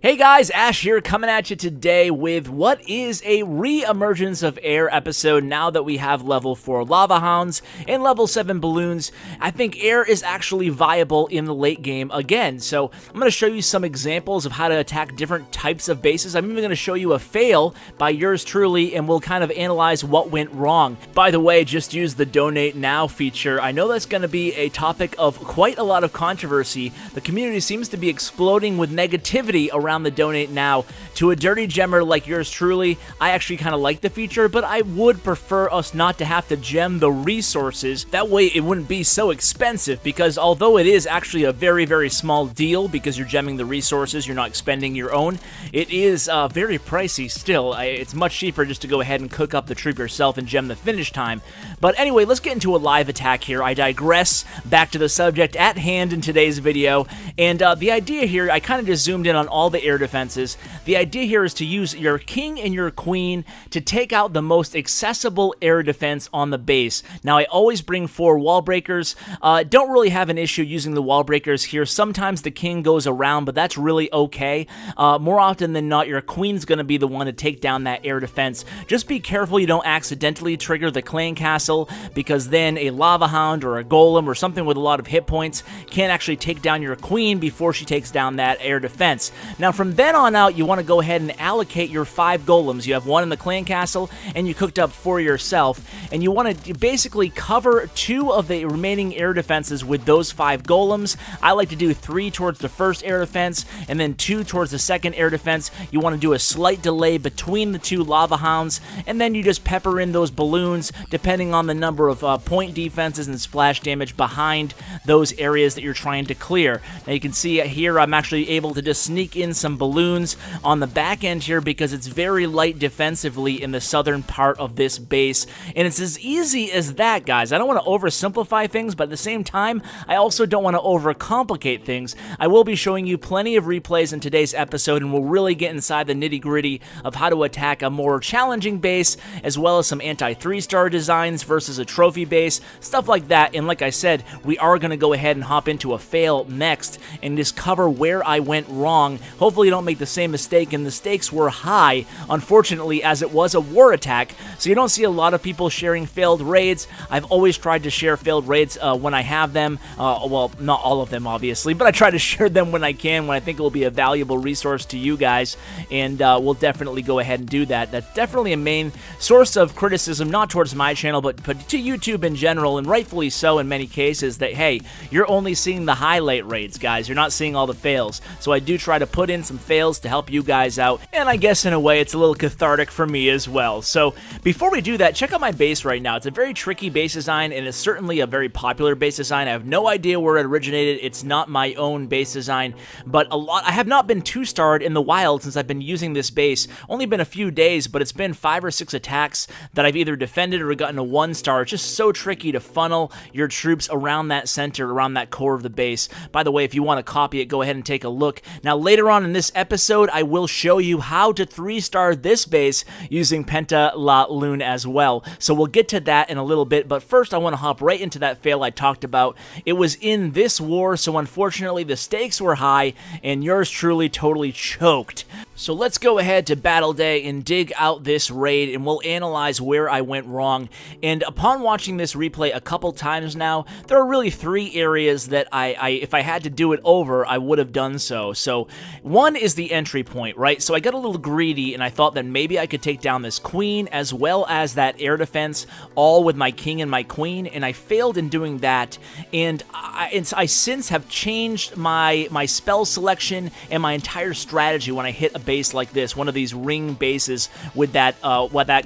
Hey guys, Ash here coming at you today with what is a re-emergence of air episode now that we have level 4 lava hounds and level 7 balloons. I think air is actually viable in the late game again, so I'm going to show you some examples of how to attack different types of bases. I'm even going to show you a fail by yours truly, and we'll kind of analyze what went wrong. By the way, just use the donate now feature. I know that's going to be a topic of quite a lot of controversy. The community seems to be exploding with negativity around the donate now. To a dirty gemmer like yours truly, I actually kind of like the feature, but I would prefer us not to have to gem the resources. That way it wouldn't be so expensive, because although it is actually a very, very small deal because you're gemming the resources, you're not expending your own, it is very pricey still. It's much cheaper just to go ahead and cook up the troop yourself and gem the finish time. But anyway, let's get into a live attack here. I digress. Back to the subject at hand in today's video, and the idea here, I kind of just zoomed in on all the air defenses. The idea here is to use your king and your queen to take out the most accessible air defense on the base. Now, I always bring 4 wall breakers. Don't really have an issue using the wall breakers here. Sometimes the king goes around, but that's really okay. More often than not, your queen's going to be the one to take down that air defense. Just be careful you don't accidentally trigger the clan castle, because then a lava hound or a golem or something with a lot of hit points can't actually take down your queen before she takes down that air defense. Now, from then on out, you want to go ahead and allocate your 5 golems. You have 1 in the clan castle, and you cooked up 4 yourself, and you want to basically cover 2 of the remaining air defenses with those 5 golems. I like to do 3 towards the first air defense, and then 2 towards the second air defense. You want to do a slight delay between the 2 lava hounds, and then you just pepper in those balloons, depending on the number of point defenses and splash damage behind those areas that you're trying to clear. Now, you can see here, I'm actually able to just sneak in some balloons on the back end here because it's very light defensively in the southern part of this base, and it's as easy as that, guys. I don't want to oversimplify things, but at the same time, I also don't want to overcomplicate things. I will be showing you plenty of replays in today's episode, and we'll really get inside the nitty-gritty of how to attack a more challenging base, as well as some anti-3-star designs versus a trophy base, stuff like that. And like I said, we are going to go ahead and hop into a fail next and just cover where I went wrong. Hopefully you don't make the same mistake, and the stakes were high, unfortunately, as it was a war attack, so you don't see a lot of people sharing failed raids. I've always tried to share failed raids when I have them. Well, not all of them, obviously, but I try to share them when I can, when I think it will be a valuable resource to you guys, and we'll definitely go ahead and do that. That's definitely a main source of criticism, not towards my channel, but to YouTube in general, and rightfully so in many cases, that, hey, you're only seeing the highlight raids, guys. You're not seeing all the fails. So I do try to put in some fails to help you guys out, and I guess in a way it's a little cathartic for me as well. So before we do that, check out my base right now. It's a very tricky base design, and it's certainly a very popular base design. I have no idea where it originated. It's not my own base design, but I have not been 2-starred in the wild since I've been using this base. Only been a few days, but it's been 5 or 6 attacks that I've either defended or gotten a 1-star. It's just so tricky to funnel your troops around that center, around that core of the base. By the way, if you want to copy it, go ahead and take a look. Now, later on in this episode, I will show you how to 3-star this base using Penta LaLoon as well. So we'll get to that in a little bit, but first I want to hop right into that fail I talked about. It was in this war, so unfortunately the stakes were high, and yours truly totally choked. So let's go ahead to Battle Day and dig out this raid, and we'll analyze where I went wrong. And upon watching this replay a couple times now, there are really 3 areas that if I had to do it over, I would have done so. So one is the entry point, right? So I got a little greedy, and I thought that maybe I could take down this queen as well as that air defense, all with my king and my queen, and I failed in doing that. And I since have changed my spell selection and my entire strategy when I hit a base like this, one of these ring bases with that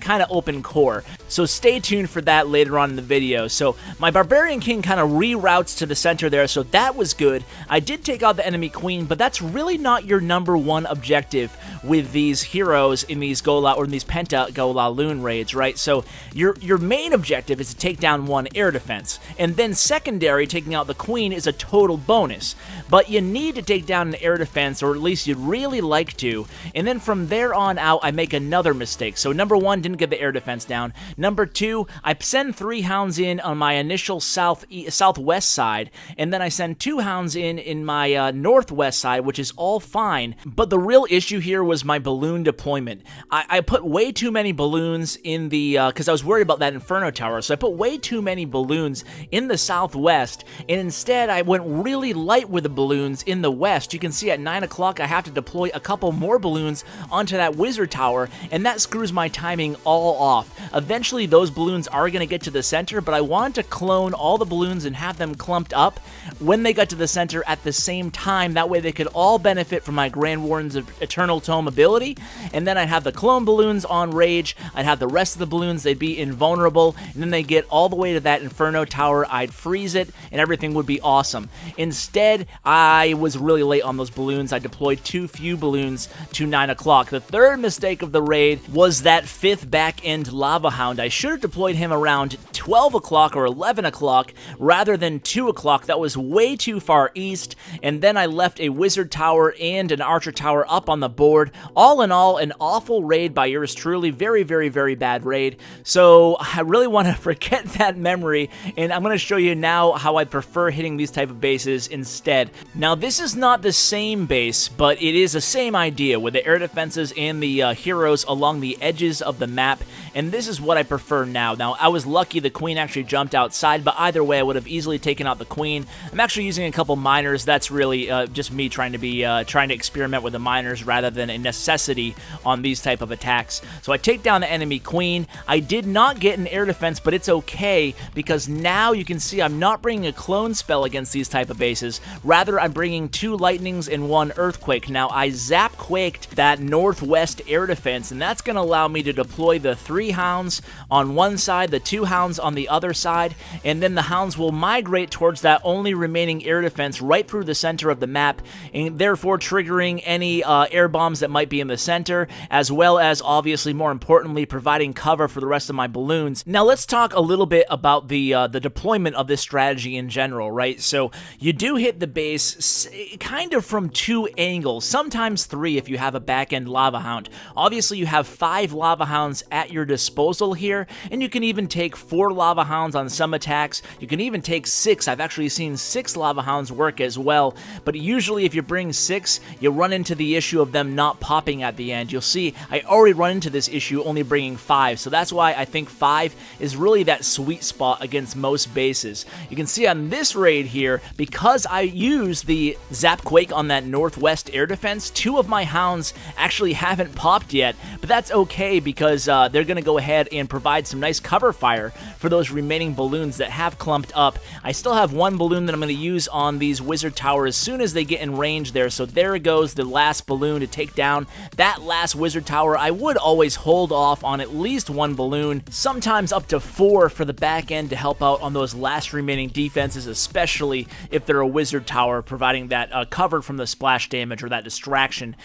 kind of open core. So stay tuned for that later on in the video. So my barbarian king kind of reroutes to the center there, so that was good. I did take out the enemy queen, but that's really not your #1 objective with these heroes in these Penta LaLoon raids, right? So your main objective is to take down 1 air defense, and then secondary, taking out the queen, is a total bonus. But you need to take down an air defense, or at least you'd really like to, and then from there on out, I make another mistake. So #1, didn't get the air defense down. Number 2, I send 3 hounds in on my initial southwest side, and then I send 2 hounds in my northwest side, which is all fine. But the real issue here was my balloon deployment. I put way too many balloons in the, because I was worried about that Inferno Tower, so I put way too many balloons in the southwest, and instead I went really light with the balloons in the west. You can see at 9 o'clock I have to deploy a couple more balloons onto that Wizard Tower, and that screws my timing all off. Eventually those balloons are going to get to the center, but I wanted to clone all the balloons and have them clumped up when they got to the center at the same time. That way they could all benefit from my Grand Warden's Eternal Tome ability, and then I'd have the clone balloons on rage, I'd have the rest of the balloons, they'd be invulnerable, and then they get all the way to that Inferno Tower, I'd freeze it, and everything would be awesome. Instead, I was really late on those balloons. I deployed too few balloons to 9 o'clock. The third mistake of the raid was that 5th back-end Lava Hound. I should have deployed him around 12 o'clock or 11 o'clock rather than 2 o'clock. That was way too far east, and then I left a Wizard Tower and an Archer Tower up on the board. All in all, an awful raid by yours truly. Very, very, very bad raid. So I really want to forget that memory, and I'm going to show you now how I prefer hitting these type of bases instead. Now, this is not the same base, but it is the same idea with the air defenses and the heroes along the edges of the map, and this is what I prefer now. Now, I was lucky the queen actually jumped outside, but either way, I would have easily taken out the queen. I'm actually using a couple miners. That's really just me trying to experiment with the miners rather than a necessity on these type of attacks. So I take down the enemy queen. I did not get an air defense, but it's okay because now you can see I'm not bringing a clone spell against these type of bases. Rather, I'm bringing 2 lightnings and 1 earthquake. Now, I zap quaked that northwest air defense, and that's going to allow me to deploy the 3 hounds on one side, the 2 hounds on the other side, and then the hounds will migrate towards that only remaining air defense right through the center of the map, and therefore triggering any air bombs that might be in the center, as well as, obviously, more importantly, providing cover for the rest of my balloons. Now, let's talk a little bit about the deployment of this strategy in general, right? So, you do hit the base kind of from 2 angles, sometimes 3 if you have a back-end Lava Hound. Obviously, you have 5 Lava Hounds at your disposal here, and you can even take 4 Lava Hounds on some attacks. You can even take 6. I've actually seen 6 Lava Hounds work as well, but usually if you bring 6, you run into the issue of them not popping at the end. You'll see I already run into this issue only bringing 5, so that's why I think 5 is really that sweet spot against most bases. You can see on this raid here, because I used the Zap Quake on that northwest air defense, 2 of my hounds actually haven't popped yet, but that's okay because they're going to go ahead and provide some nice cover fire for those remaining balloons that have clumped up. I still have 1 balloon that I'm going to use on these Wizard Towers as soon as they get in range there, so there goes the last balloon to take down that last Wizard Tower. I would always hold off on at least 1 balloon, sometimes up to 4 for the back end to help out on those last remaining defenses, especially if they're a Wizard Tower, providing that cover from the splash damage or that distraction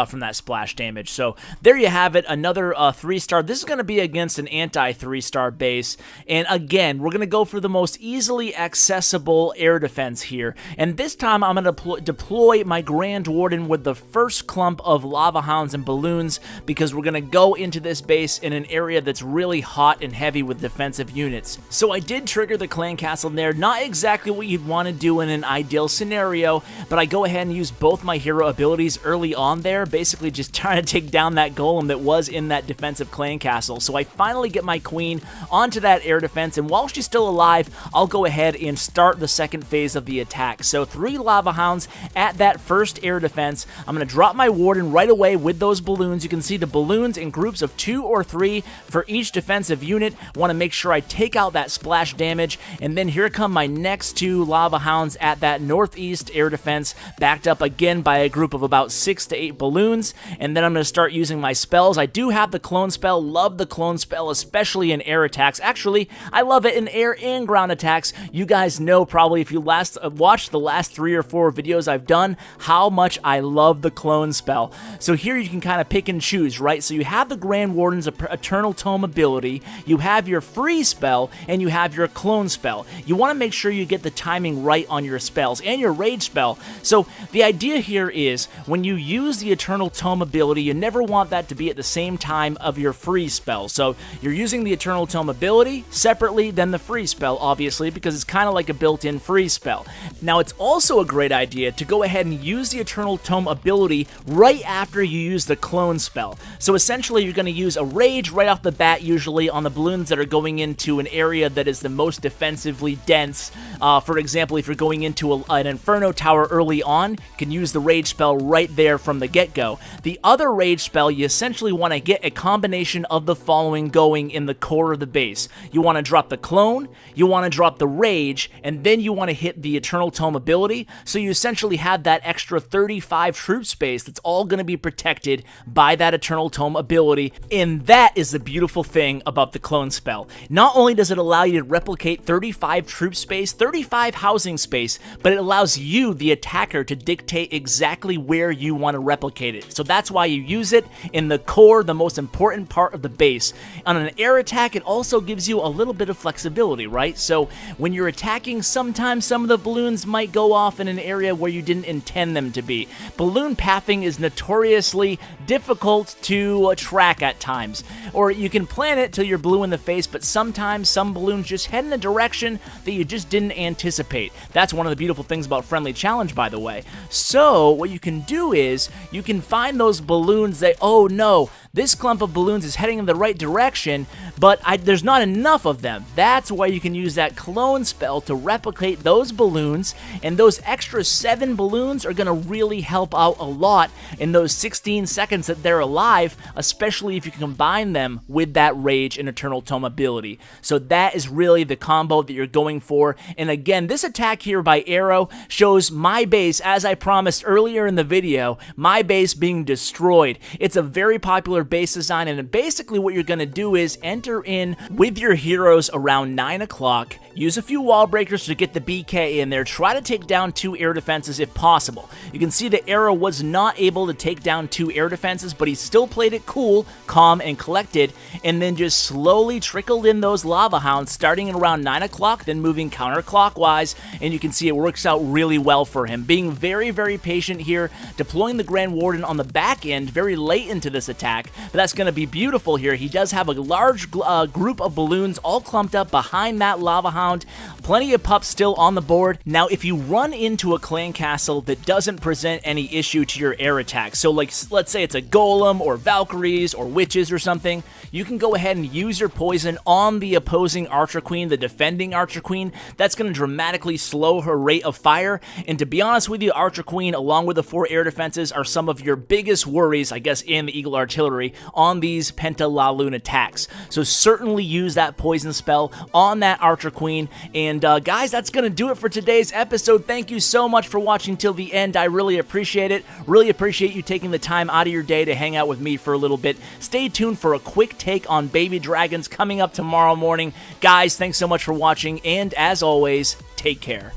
from that splash damage. So there you have it, another 3-star. This is going to be against an anti-3-star base, and again, we're going to go for the most easily accessible air defense here, and this time I'm going to deploy my Grand Warden with the first clump of Lava Hounds and balloons, because we're going to go into this base in an area that's really hot and heavy with defensive units. So I did trigger the clan castle there, not exactly what you'd want to do in an ideal scenario, but I go ahead and use both my hero abilities early on there, basically just trying to take down that golem that was in that defensive clan castle. So I finally get my queen onto that air defense, and while she's still alive, I'll go ahead and start the second phase of the attack. So 3 Lava Hounds at that first air defense. I'm going to drop my Warden right away with those balloons. You can see the balloons in groups of 2 or 3 for each defensive unit. Want to make sure I take out that splash damage, and then here come my next 2 Lava Hounds at that northeast air defense, backed up again by a group of about 6 to 8 balloons, and then I'm going to start using my spells. I do have the clone spell, love the clone spell, especially in air attacks. Actually, I love it in air and ground attacks. You guys know probably if you watched the last 3 or 4 videos I've done how much I love the clone spell. So here you can kind of pick and choose, right? So you have the Grand Warden's Eternal Tome ability, you have your free spell, and you have your clone spell. You want to make sure you get the timing right on your spells and your rage spell. So the idea here is when you use the Eternal Tome ability, you never want that to be at the same time of your free spell. So You're using the Eternal Tome ability separately than the free spell, obviously, because it's kind of like a built-in free spell. Now, it's also a great idea to go ahead and use the Eternal Tome ability right after you use the clone spell. So essentially, you're going to use a Rage right off the bat, usually on the balloons that are going into an area that is the most defensively dense. For example, if you're going into an Inferno Tower early on, you can use the Rage spell right there from the get-go. The other Rage spell, you essentially want to get a combination of the following going in the core of the base. You want to drop the clone, you want to drop the Rage, and then you want to hit the Eternal Tome ability, so you essentially have that extra 35 troop space that's all going to be protected by that Eternal Tome ability, and that is the beautiful thing about the clone spell. Not only does it allow you to replicate 35 troop space, 35 housing space, but it allows you, the attacker, to dictate exactly where you want to replicate it. So that's why you use it in the core, the most important part of the base. On an air attack, it also gives you a little bit of flexibility, right? So when you're attacking, sometimes some of the balloons might go off in an area where you didn't intend them to be. Balloon pathing is notoriously difficult to track at times, or you can plan it till you're blue in the face, but sometimes some balloons just head in a direction that you just didn't anticipate. That's one of the beautiful things about Friendly Challenge, by the way. So what you can do is you can find those balloons that, oh no, this clump of balloons is heading in the right direction, but there's not enough of them. That's why you can use that clone spell to replicate those balloons, and those extra 7 balloons are going to really help out a lot in those 16 seconds that they're alive, especially if you can combine them with that Rage and Eternal Tome ability. So that is really the combo that you're going for. And again, this attack here by Arrow shows my base, as I promised earlier in the video, my base being destroyed. It's a very popular base design, and basically what you're going to do is enter in with your heroes around 9 o'clock, use a few wall breakers to get the BK in there, try to take down 2 air defenses if possible. You can see that Arrow was not able to take down 2 air defenses, but he still played it cool, calm, and collected, and then just slowly trickled in those lava hounds starting at around 9 o'clock, then moving counterclockwise, and you can see it works out really well for him. Being very, very patient here, deploying the Grand Warden on the back end very late into this attack, but that's going to be beautiful here. He does have a large group of balloons all clumped up behind that lava hound. Plenty of pups still on the board. Now, if you run into a clan castle that doesn't present any issue to your air attack, so like let's say it's a golem or Valkyries or witches or something, you can go ahead and use your poison on the opposing Archer Queen, the defending Archer Queen. That's going to dramatically slow her rate of fire, and to be honest with you, Archer Queen along with the 4 air defenses are some of your biggest worries, I guess, in the Eagle Artillery on these Penta LaLoon attacks. So certainly use that poison spell on that Archer Queen. And guys, that's going to do it for today's episode. Thank you so much for watching till the end. I really appreciate it. Really appreciate you taking the time out of your day to hang out with me for a little bit. Stay tuned for a quick take on baby dragons coming up tomorrow morning. Guys, thanks so much for watching, and as always, take care.